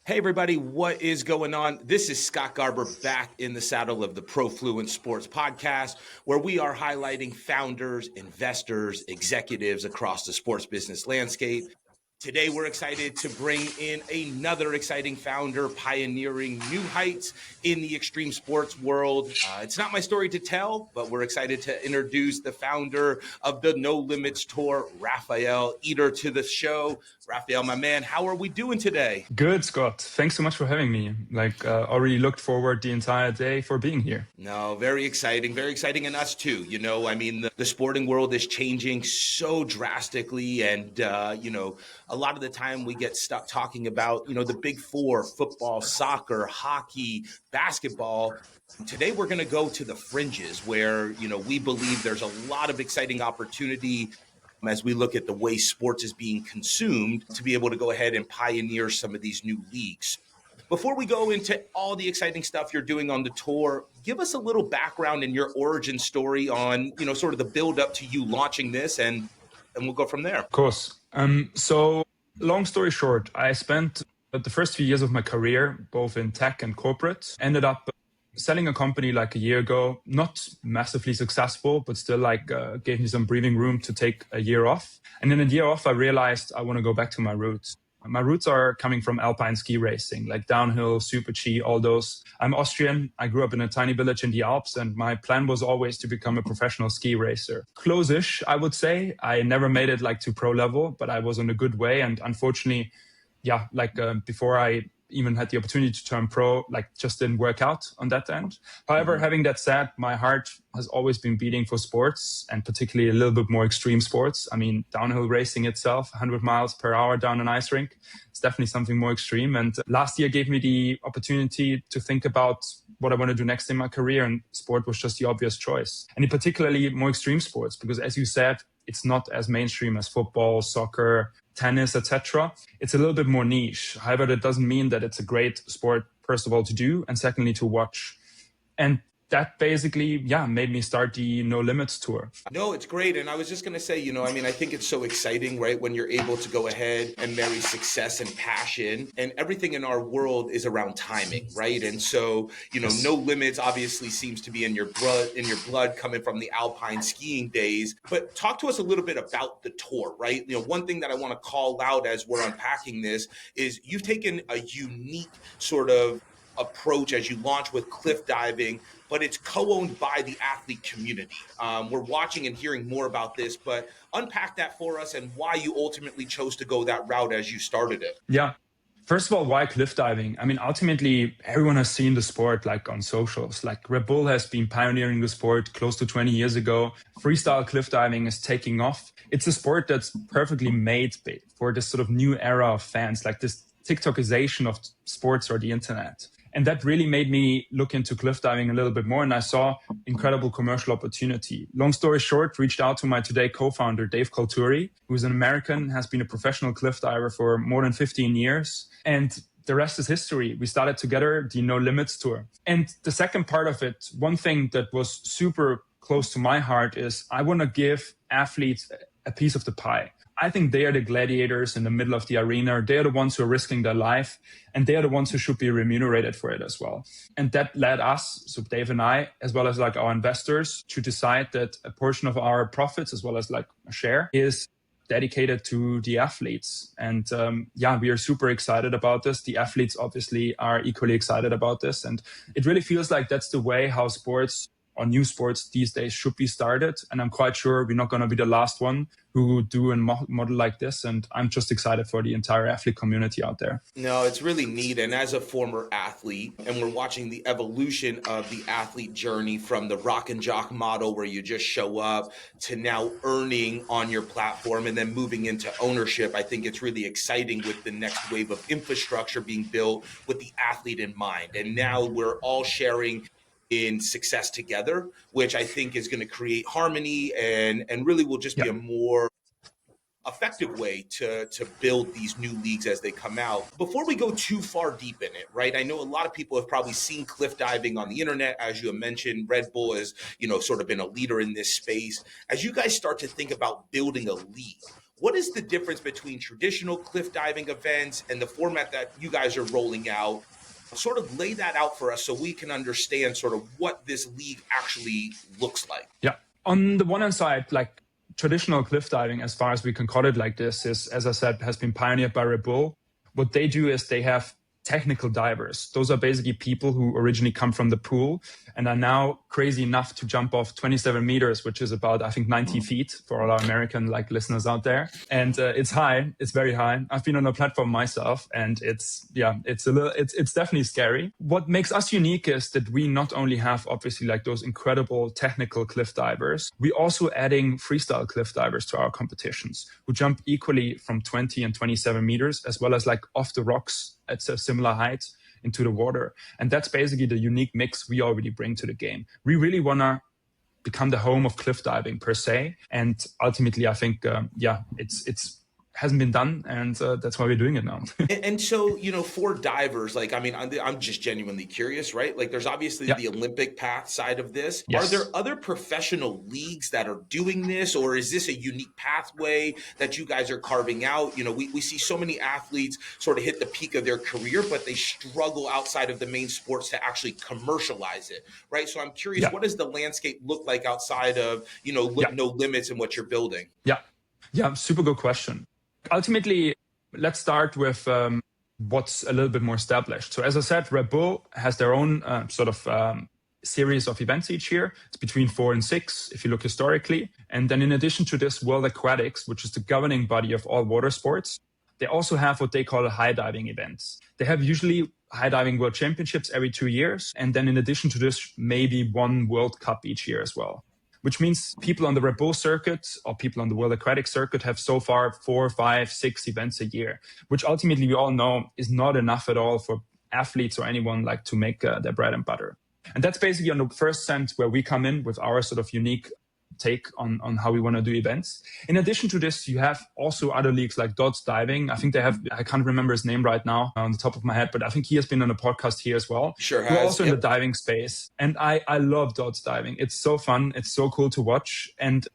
Hey everybody, what is going on? This is Scott Garber back in the saddle of the Profluent Sports Podcast, where we are highlighting founders, investors, executives across the sports business landscape. Today, we're excited to bring in another exciting founder pioneering new heights in the extreme sports world. It's not my story to tell, but we're excited to introduce the founder of the No Limits Tour, Raphael Eder, to the show. Raphael, my man, how are we doing today? Good, Scott. Thanks so much for having me. Already looked forward the entire day for being here. No, very exciting, and us too. You know, I mean, the sporting world is changing so drastically, and a lot of the time we get stuck talking about, the big four: football, soccer, hockey, basketball. Today, we're going to go to the fringes where, we believe there's a lot of exciting opportunity as we look at the way sports is being consumed to be able to go ahead and pioneer some of these new leagues. Before we go into all the exciting stuff you're doing on the tour, give us a little background in your origin story on, sort of the build up to you launching this, and we'll go from there. Of course. So long story short, I spent the first few years of my career, both in tech and corporate, ended up selling a company like a year ago, not massively successful, but still gave me some breathing room to take a year off. And in a year off, I realized I want to go back to my roots. My roots are coming from alpine ski racing, like downhill, super G, all those. I'm Austrian. I grew up in a tiny village in the Alps, and my plan was always to become a professional ski racer. Close-ish, I would say. I never made it to pro level, but I was on a good way. And unfortunately, before I even had the opportunity to turn pro, just didn't work out on that end. However, having that said, my heart has always been beating for sports, and particularly a little bit more extreme sports. I mean, downhill racing itself, 100 miles per hour down an ice rink, it's definitely something more extreme. And last year gave me the opportunity to think about what I want to do next in my career, and sport was just the obvious choice. And in particularly more extreme sports, because as you said, it's not as mainstream as football, soccer, tennis, etc. It's a little bit more niche. However, that doesn't mean that it's a great sport, first of all, to do, and secondly, to watch. And that basically, made me start the No Limits Tour. No, it's great. And I was just going to say, I think it's so exciting, right? When you're able to go ahead and marry success and passion, and everything in our world is around timing, right? And so, No Limits obviously seems to be in your blood coming from the alpine skiing days. But talk to us a little bit about the tour, right? One thing that I want to call out as we're unpacking this is you've taken a unique sort of approach as you launch with cliff diving, but it's co-owned by the athlete community. We're watching and hearing more about this, but unpack that for us and why you ultimately chose to go that route as you started it. Yeah. First of all, why cliff diving? I mean, ultimately, everyone has seen the sport on socials. Red Bull has been pioneering the sport close to 20 years ago. Freestyle cliff diving is taking off. It's a sport that's perfectly made for this sort of new era of fans, this TikTokization of sports or the internet. And that really made me look into cliff diving a little bit more. And I saw incredible commercial opportunity. Long story short, reached out to my today co-founder, Dave Colturi, who's an American, has been a professional cliff diver for more than 15 years. And the rest is history. We started together the No Limits Tour. And the second part of it, one thing that was super close to my heart is I want to give athletes a piece of the pie. I think they are the gladiators in the middle of the arena. They are the ones who are risking their life, and they are the ones who should be remunerated for it as well. And that led us, so Dave and I, as well as our investors, to decide that a portion of our profits, as well as a share, is dedicated to the athletes. And we are super excited about this. The athletes obviously are equally excited about this. And it really feels like that's the way how sports or new sports these days should be started. And I'm quite sure we're not going to be the last one who do a model like this. And I'm just excited for the entire athlete community out there. No, it's really neat. And as a former athlete, and we're watching the evolution of the athlete journey from the rock and jock model where you just show up to now earning on your platform and then moving into ownership, I think it's really exciting with the next wave of infrastructure being built with the athlete in mind. And now we're all sharing in success together, which I think is going to create harmony and really will just be a more effective way to build these new leagues as they come out. Before we go too far deep in it, right? I know a lot of people have probably seen cliff diving on the internet. As you mentioned, Red Bull has, sort of been a leader in this space. As you guys start to think about building a league, What is the difference between traditional cliff diving events and the format that you guys are rolling out? Sort of lay that out for us so we can understand sort of what this league actually looks like. Yeah. On the one hand side, like traditional cliff diving, as far as we can call it like this, is, as I said, has been pioneered by Red Bull. What they do is they have technical divers. Those are basically people who originally come from the pool and are now crazy enough to jump off 27 meters, which is about, I think, 90 feet for all our American like listeners out there. And it's high. It's very high. I've been on a platform myself, and it's definitely scary. What makes us unique is that we not only have obviously like those incredible technical cliff divers, we also adding freestyle cliff divers to our competitions who jump equally from 20 and 27 meters, as well as like off the rocks at a similar height into the water. And that's basically the unique mix we already bring to the game. We really want to become the home of cliff diving per se. And ultimately, I think, it's hasn't been done, and that's why we're doing it now. And so, you know, for divers, like, I mean, I'm just genuinely curious, right? Like, there's obviously the Olympic path side of this. Yes. Are there other professional leagues that are doing this, or is this a unique pathway that you guys are carving out? You know, we see so many athletes sort of hit the peak of their career, but they struggle outside of the main sports to actually commercialize it, right? So I'm curious, what does the landscape look like outside of, you know, No Limits and what you're building? Yeah, super good question. Ultimately, let's start with what's a little bit more established. So as I said, Red Bull has their own series of events each year. It's between 4 and 6, if you look historically. And then in addition to this, World Aquatics, which is the governing body of all water sports, they also have what they call high diving events. They have usually high diving world championships every 2 years. And then in addition to this, maybe one World Cup each year as well. Which means people on the Red Bull circuit or people on the World Aquatic circuit have so far 4, 5, 6 events a year, which ultimately we all know is not enough at all for athletes or anyone like to make their bread and butter. And that's basically on the first sense where we come in with our sort of unique take on how we want to do events. In addition to this, you have also other leagues like Dodds Diving. I think they have, I can't remember his name right now on the top of my head, but I think he has been on a podcast here as well. Sure has. We're also in the diving space. And I love Dodds Diving. It's so fun. It's so cool to watch. And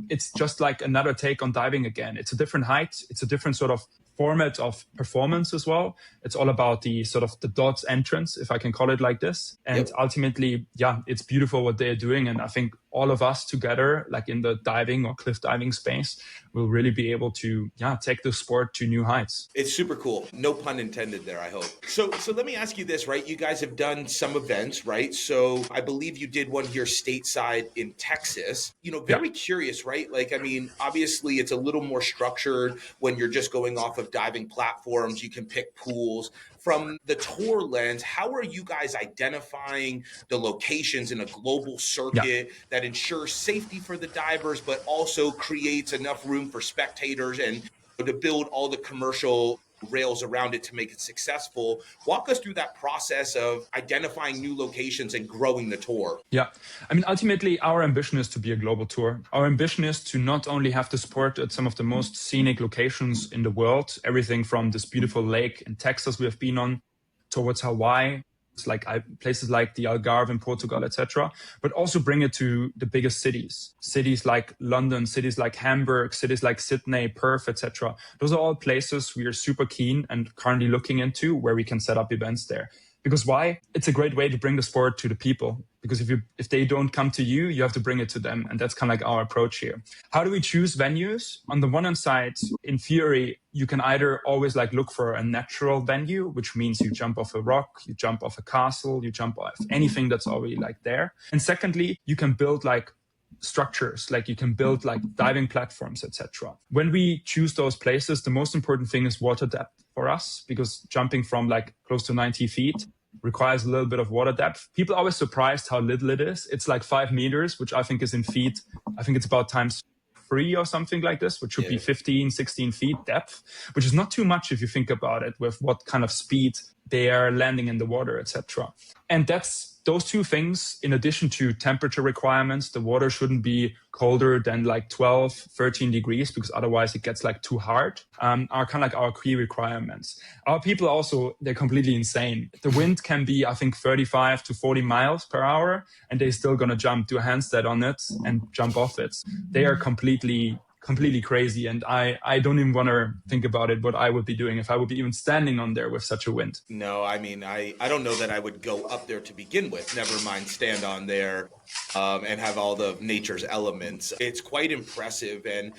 it's just like another take on diving again. It's a different height. It's a different sort of format of performance as well. It's all about the sort of the Dodds entrance, if I can call it like this. And ultimately, it's beautiful what they're doing. And I think all of us together, like in the diving or cliff diving space, will really be able to, take the sport to new heights. It's super cool. No pun intended there, I hope. So let me ask you this, right? You guys have done some events, right? So I believe you did one here stateside in Texas. You know, very curious, right? Like, I mean, obviously it's a little more structured when you're just going off of diving platforms. You can pick pools. From the tour lens, how are you guys identifying the locations in a global circuit that ensures safety for the divers, but also creates enough room for spectators and to build all the commercial rails around it to make it successful? Walk us through that process of identifying new locations and growing the tour. Yeah. I mean, ultimately, our ambition is to be a global tour. Our ambition is to not only have the sport at some of the most scenic locations in the world, everything from this beautiful lake in Texas we have been on towards Hawaii, it's like places like the Algarve in Portugal, etc., but also bring it to the biggest cities like London, cities like Hamburg, cities like Sydney, Perth, etc. Those are all places we are super keen and currently looking into where we can set up events there. Because why? It's a great way to bring the sport to the people. Because if they don't come to you, you have to bring it to them. And that's kind of like our approach here. How do we choose venues? On the one hand side, in theory, you can either always like look for a natural venue, which means you jump off a rock, you jump off a castle, you jump off anything that's already like there. And secondly, you can build like structures, like you can build like diving platforms, etc. When we choose those places, the most important thing is water depth for us, because jumping from like close to 90 feet requires a little bit of water depth. People are always surprised how little it is. It's like 5 meters, which I think is in feet. I think it's about times 3 or something like this, which should be 15, 16 feet depth, which is not too much if you think about it with what kind of speed they are landing in the water, etc. And that's those two things, in addition to temperature requirements. The water shouldn't be colder than like 12, 13 degrees, because otherwise it gets like too hard, are kind of like our key requirements. Our people also, they're completely insane. The wind can be, I think, 35 to 40 miles per hour, and they're still going to jump, do a handstand on it and jump off it. They are completely completely crazy. And I don't even want to think about it, what I would be doing if I would be even standing on there with such a wind. No, I mean, I don't know that I would go up there to begin with, never mind stand on there and have all the nature's elements. It's quite impressive. And,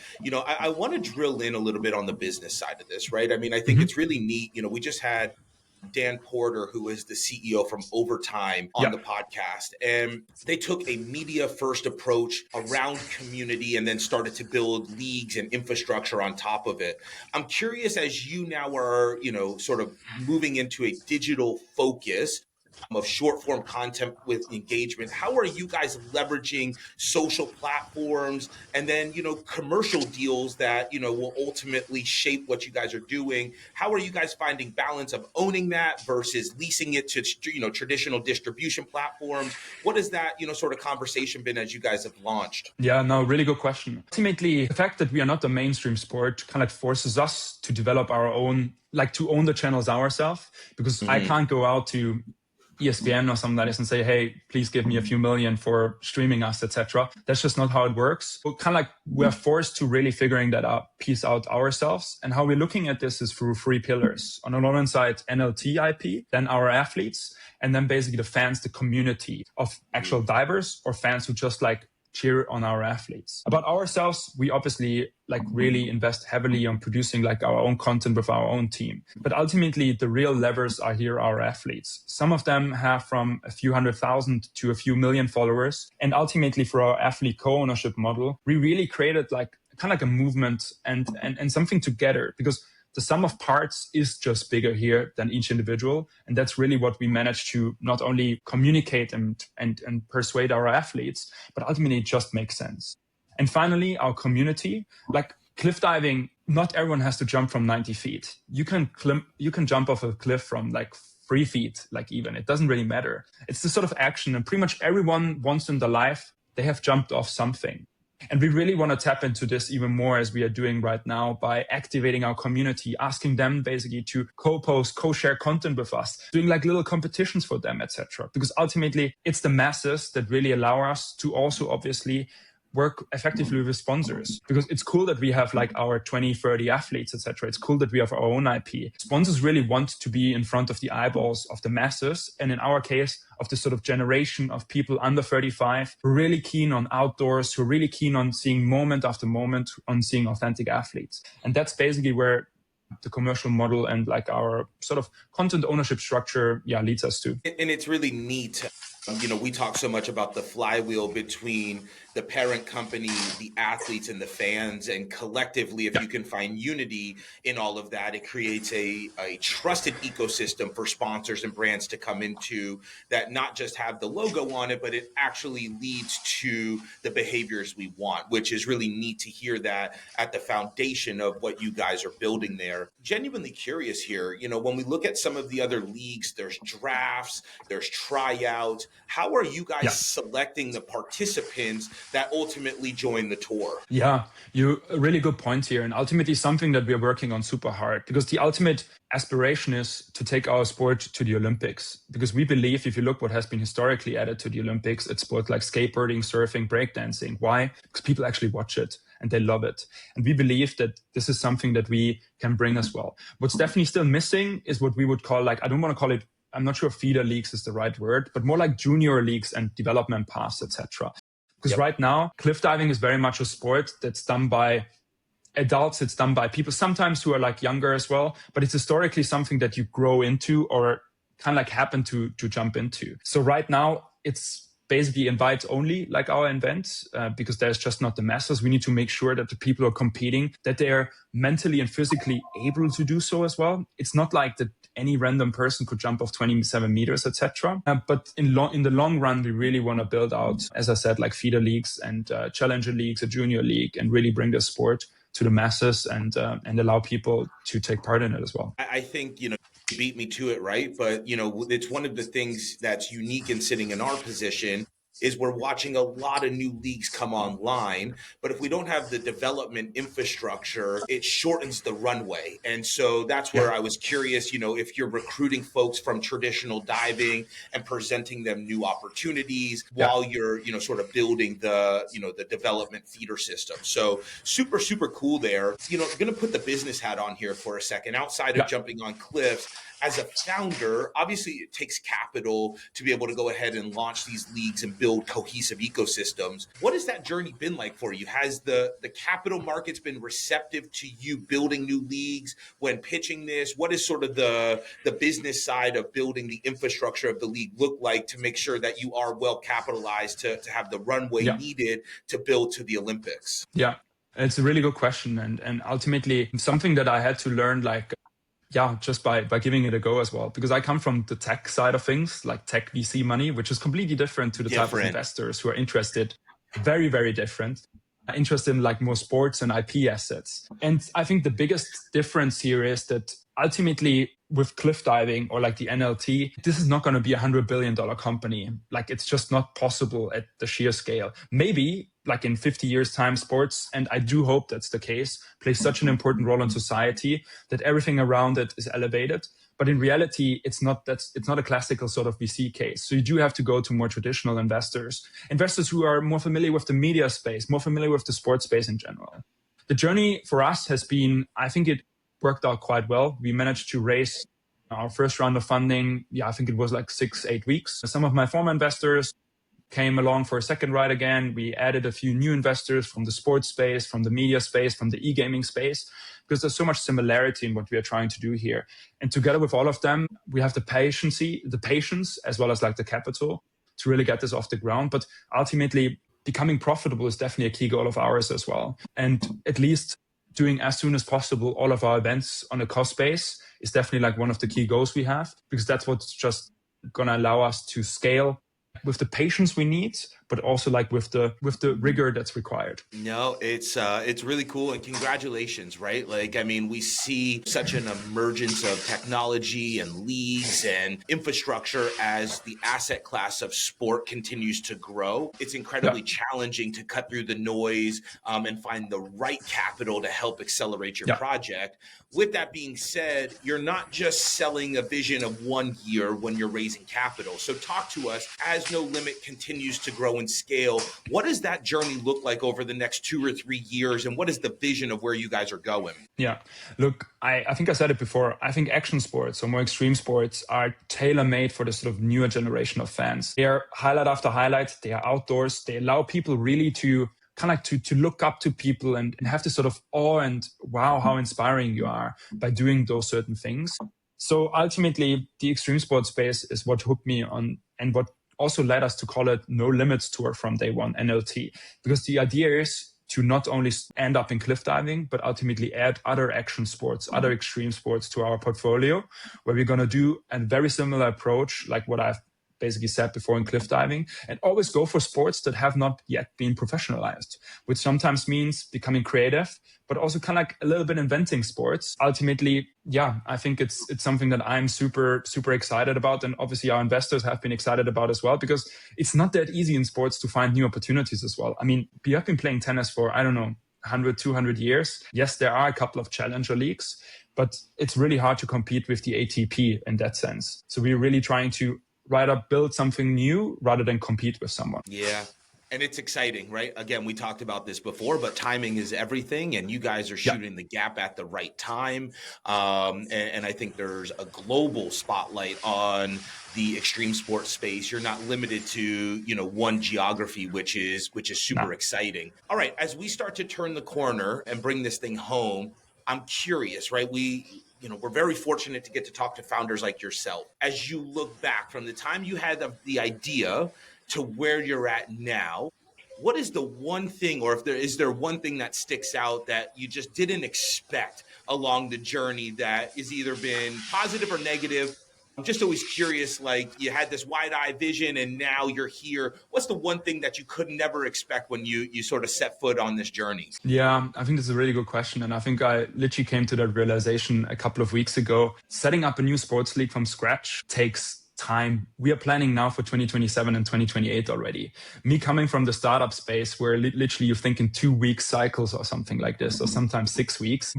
I want to drill in a little bit on the business side of this, right? I mean, I think it's really neat. We just had Dan Porter, who is the CEO from Overtime, on the podcast. And they took a media first approach around community and then started to build leagues and infrastructure on top of it. I'm curious, as you now are, sort of moving into a digital focus of short form content with engagement, how are you guys leveraging social platforms and then commercial deals that will ultimately shape what you guys are doing? How are you guys finding balance of owning that versus leasing it to traditional distribution platforms? What has that sort of conversation been as you guys have launched? Yeah, no, really good question. Ultimately, the fact that we are not a mainstream sport kind of forces us to develop our own, like to own the channels ourselves, because I can't go out to ESPN or something like this and say, hey, please give me a few million for streaming us, etc. That's just not how it works. So kind of like we're forced to really figuring that piece out ourselves. And how we're looking at this is through 3 pillars. On the one side, NLT IP, then our athletes, and then basically the fans, the community of actual divers or fans who just like cheer on our athletes. About ourselves, we obviously like really invest heavily on producing like our own content with our own team. But ultimately, the real levers are here our athletes. Some of them have from a few 100,000 to a few million followers. And ultimately, for our athlete co-ownership model, we really created like kind of like a movement and something together, because the sum of parts is just bigger here than each individual. And that's really what we managed to not only communicate and persuade our athletes, but ultimately it just makes sense. And finally, our community, like cliff diving, not everyone has to jump from 90 feet. You can jump off a cliff from like 3 feet, like even, it doesn't really matter. It's the sort of action, and pretty much everyone once in their life, they have jumped off something. And we really want to tap into this even more, as we are doing right now, by activating our community, asking them basically to co-post, co-share content with us, doing like little competitions for them, etc. Because ultimately, it's the masses that really allow us to also obviously work effectively with sponsors, because it's cool that we have like our 20, 30 athletes, etc. It's cool that we have our own IP. Sponsors really want to be in front of the eyeballs of the masses. And in our case, of this sort of generation of people under 35 who are really keen on outdoors, who are really keen on seeing moment after moment, on seeing authentic athletes. And that's basically where the commercial model and like our sort of content ownership structure, leads us to. And it's really neat. We talk so much about the flywheel between the parent company, the athletes, and the fans. And collectively, if you can find unity in all of that, it creates a trusted ecosystem for sponsors and brands to come into, that not just have the logo on it, but it actually leads to the behaviors we want, which is really neat to hear that at the foundation of what you guys are building there. Genuinely curious here, when we look at some of the other leagues, there's drafts, there's tryouts. How are you guys selecting the participants that ultimately join the tour? Yeah, you a really good point here. And ultimately something that we're working on super hard, because the ultimate aspiration is to take our sport to the Olympics. Because we believe, if you look what has been historically added to the Olympics, it's sports like skateboarding, surfing, breakdancing. Why? Because people actually watch it and they love it. And we believe that this is something that we can bring as well. What's definitely still missing is what we would call, like, I don't want to call it, I'm not sure if feeder leagues is the right word, but more like junior leagues and development paths, etc. Because right now, cliff diving is very much a sport that's done by adults. It's done by people sometimes who are like younger as well, but it's historically something that you grow into or kind of like happen to jump into. So right now, it's basically invites only, like our event, because there's just not the masses. We need to make sure that the people who are competing, that they are mentally and physically able to do so as well. It's not like that any random person could jump off 27 meters, etc. But in the long run, we really want to build out, as I said, like feeder leagues and challenger leagues, a junior league, and really bring the sport to the masses and allow people to take part in it as well. I think, you beat me to it, right? But, it's one of the things that's unique in sitting in our position is we're watching a lot of new leagues come online, but if we don't have the development infrastructure, it shortens the runway. And so that's where Yeah. I was curious, if you're recruiting folks from traditional diving and presenting them new opportunities Yeah. while you're, sort of building the development feeder system. So super, super cool there. Going to put the business hat on here for a second. Outside of Yeah. jumping on cliffs, as a founder, obviously it takes capital to be able to go ahead and launch these leagues and build cohesive ecosystems. What has that journey been like for you? Has the capital markets been receptive to you building new leagues when pitching this? What is sort of the business side of building the infrastructure of the league look like to make sure that you are well capitalized to have the runway needed to build to the Olympics? Yeah, it's a really good question. And ultimately something that I had to learn, just by giving it a go as well, because I come from the tech side of things, like tech VC money, which is completely different to the type of investors who are interested, very, very different, interested in like more sports and IP assets. And I think the biggest difference here is that ultimately with cliff diving or like the NLT, this is not going to be $100 billion company. Like it's just not possible at the sheer scale. Maybe like in 50 years time, sports, and I do hope that's the case, plays such an important role in society that everything around it is elevated. But in reality, it's not a classical sort of VC case. So you do have to go to more traditional investors who are more familiar with the media space, more familiar with the sports space in general. The journey for us has been, I think it worked out quite well. We managed to raise our first round of funding. I think it was like 6-8 weeks. Some of my former investors came along for a second ride again. We added a few new investors from the sports space, from the media space, from the e-gaming space, because there's so much similarity in what we are trying to do here. And together with all of them, we have the patience, as well as like the capital to really get this off the ground. But ultimately, becoming profitable is definitely a key goal of ours as well. And at least doing as soon as possible all of our events on a cost base is definitely like one of the key goals we have, because that's what's just going to allow us to scale with the patience we need, but also like with the rigor that's required. No, it's really cool, and congratulations, right? Like, I mean, we see such an emergence of technology and leagues and infrastructure as the asset class of sport continues to grow. It's incredibly challenging to cut through the noise and find the right capital to help accelerate your project. With that being said, you're not just selling a vision of 1 year when you're raising capital. So talk to us, as No Limit continues to grow and scale, what does that journey look like over the next 2 or 3 years? And what is the vision of where you guys are going? Yeah, look, I think I said it before. I think action sports or more extreme sports are tailor-made for the sort of newer generation of fans. They are highlight after highlight. They are outdoors. They allow people really to kind of like to look up to people and have this sort of awe and wow, how inspiring you are by doing those certain things. So ultimately, the extreme sports space is what hooked me on and what also led us to call it No Limits Tour from day one, NLT, because the idea is to not only end up in cliff diving, but ultimately add other action sports, other extreme sports to our portfolio, where we're going to do a very similar approach, like what I've basically said before in cliff diving, and always go for sports that have not yet been professionalized, which sometimes means becoming creative, but also kind of like a little bit inventing sports. Ultimately, I think it's something that I'm super, super excited about. And obviously our investors have been excited about as well, because it's not that easy in sports to find new opportunities as well. I mean, we have been playing tennis for, 100, 200 years. Yes, there are a couple of challenger leagues, but it's really hard to compete with the ATP in that sense. So we're really trying to rather build something new rather than compete with someone. Yeah. And it's exciting, right? Again, we talked about this before, but timing is everything. And you guys are shooting the gap at the right time. And I think there's a global spotlight on the extreme sports space. You're not limited to, one geography, which is super exciting. All right. As we start to turn the corner and bring this thing home, I'm curious, right? We're very fortunate to get to talk to founders like yourself. As you look back from the time you had the idea to where you're at now, what is the one thing, or is there one thing that sticks out that you just didn't expect along the journey that has either been positive or negative? I'm just always curious, like you had this wide-eyed vision and now you're here. What's the one thing that you could never expect when you sort of set foot on this journey? Yeah, I think that's a really good question. And I think I literally came to that realization a couple of weeks ago. Setting up a new sports league from scratch takes time. We are planning now for 2027 and 2028 already. Me coming from the startup space where literally you think in 2 week cycles or something like this, or sometimes 6 weeks,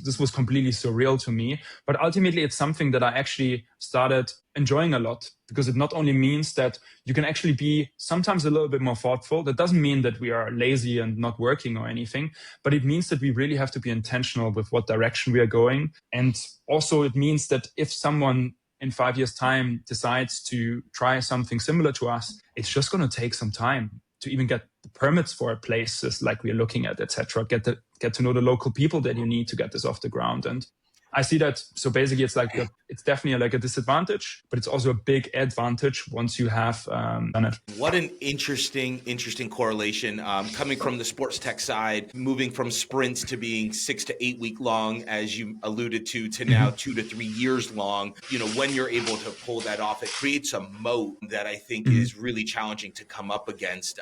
this was completely surreal to me. But ultimately, it's something that I actually started enjoying a lot, because it not only means that you can actually be sometimes a little bit more thoughtful. That doesn't mean that we are lazy and not working or anything, but it means that we really have to be intentional with what direction we are going. And also it means that if someone in 5 years' time decides to try something similar to us, it's just going to take some time to even get the permits for places like we're looking at, etc. Get to know the local people that you need to get this off the ground. And I see that. So basically, it's definitely like a disadvantage, but it's also a big advantage once you have done it. What an interesting correlation. Coming from the sports tech side, moving from sprints to being 6 to 8 week long, as you alluded to now 2 to 3 years long. When you're able to pull that off, it creates a moat that I think is really challenging to come up against.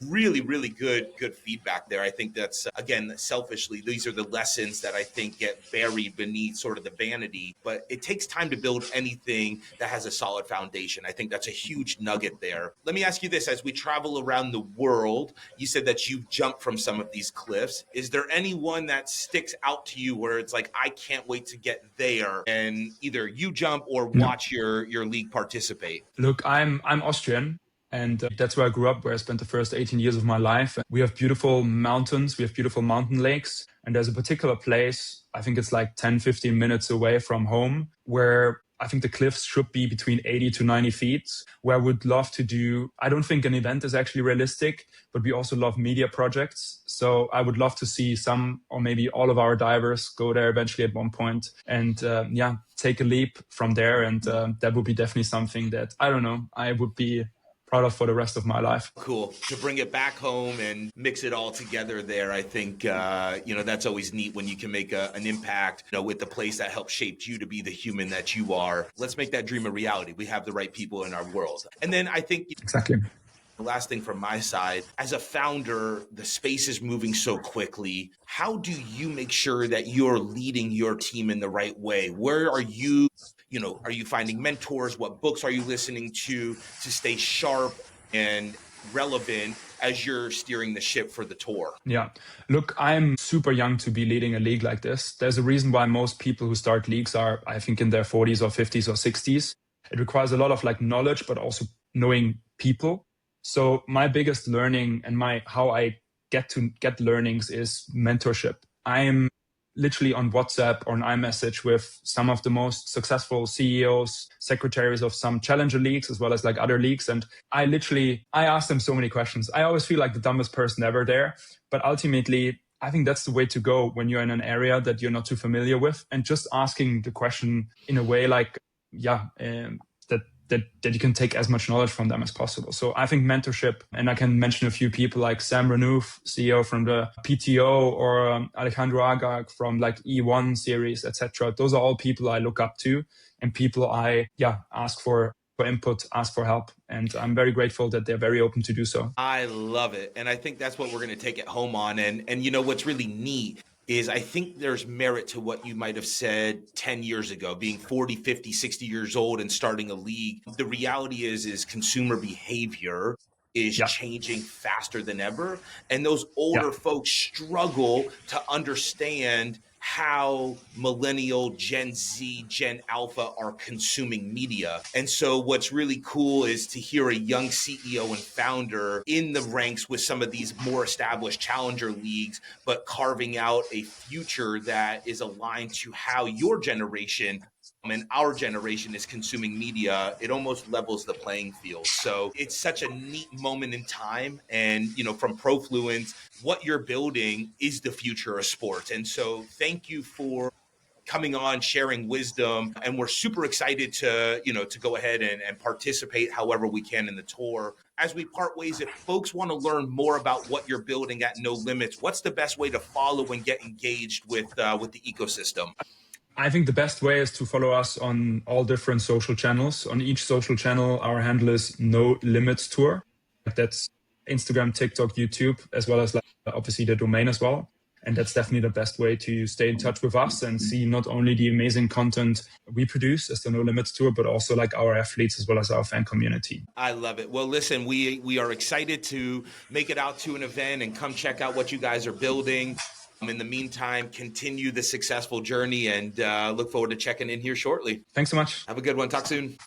Really, really good feedback there. I think that's, again, selfishly, these are the lessons that I think get buried beneath sort of the vanity, but it takes time to build anything that has a solid foundation. I think that's a huge nugget there. Let me ask you this, as we travel around the world, you said that you've jumped from some of these cliffs. Is there anyone that sticks out to you where it's like, I can't wait to get there, and either you jump or watch your league participate? Look, I'm Austrian. And that's where I grew up, where I spent the first 18 years of my life. We have beautiful mountains, we have beautiful mountain lakes. And there's a particular place, I think it's like 10, 15 minutes away from home, where I think the cliffs should be between 80 to 90 feet, where I would love to do, I don't think an event is actually realistic, but we also love media projects. So I would love to see some, or maybe all of our divers go there eventually at one point and take a leap from there. And that would be definitely something that, I don't know, I would be proud of for the rest of my life. Cool. To bring it back home and mix it all together there, I think, that's always neat when you can make an impact, with the place that helped shape you to be the human that you are. Let's make that dream a reality. We have the right people in our world. And then I think exactly. The last thing from my side, as a founder, the space is moving so quickly. How do you make sure that you're leading your team in the right way? Where are you? Are you finding mentors? What books are you listening to stay sharp and relevant as you're steering the ship for the tour? Yeah. Look, I'm super young to be leading a league like this. There's a reason why most people who start leagues are, I think, in their 40s or 50s or 60s. It requires a lot of knowledge, but also knowing people. So my biggest learning and how I get learnings is mentorship. I'm literally on WhatsApp or an iMessage with some of the most successful CEOs, secretaries of some challenger leagues, as well as other leagues. And I ask them so many questions. I always feel like the dumbest person ever there. But ultimately, I think that's the way to go when you're in an area that you're not too familiar with, and just asking the question in a way that you can take as much knowledge from them as possible. So I think mentorship, and I can mention a few people like Sam Renouf, CEO from the PTO, or Alejandro Agag from E1 series, etc. Those are all people I look up to and people I ask for input, ask for help. And I'm very grateful that they're very open to do so. I love it. And I think that's what we're going to take it home on. And what's really neat is I think there's merit to what you might have said 10 years ago, being 40, 50, 60 years old and starting a league. The reality is consumer behavior is changing faster than ever. And those older folks struggle to understand how millennial, Gen Z, Gen Alpha are consuming media. And so what's really cool is to hear a young CEO and founder in the ranks with some of these more established challenger leagues, but carving out a future that is aligned to how your generation and our generation is consuming media. It almost levels the playing field. So it's such a neat moment in time. And, from Profluence, what you're building is the future of sports. And so thank you for coming on, sharing wisdom. And we're super excited to go ahead and participate however we can in the tour. As we part ways, if folks want to learn more about what you're building at No Limits, what's the best way to follow and get engaged with the ecosystem? I think the best way is to follow us on all different social channels. On each social channel, our handle is No Limits Tour. That's Instagram, TikTok, YouTube, as well as obviously the domain as well. And that's definitely the best way to stay in touch with us and see not only the amazing content we produce as the No Limits Tour, but also like our athletes as well as our fan community. I love it. Well, listen, we are excited to make it out to an event and come check out what you guys are building. In the meantime, continue the successful journey and look forward to checking in here shortly. Thanks so much. Have a good one. Talk soon.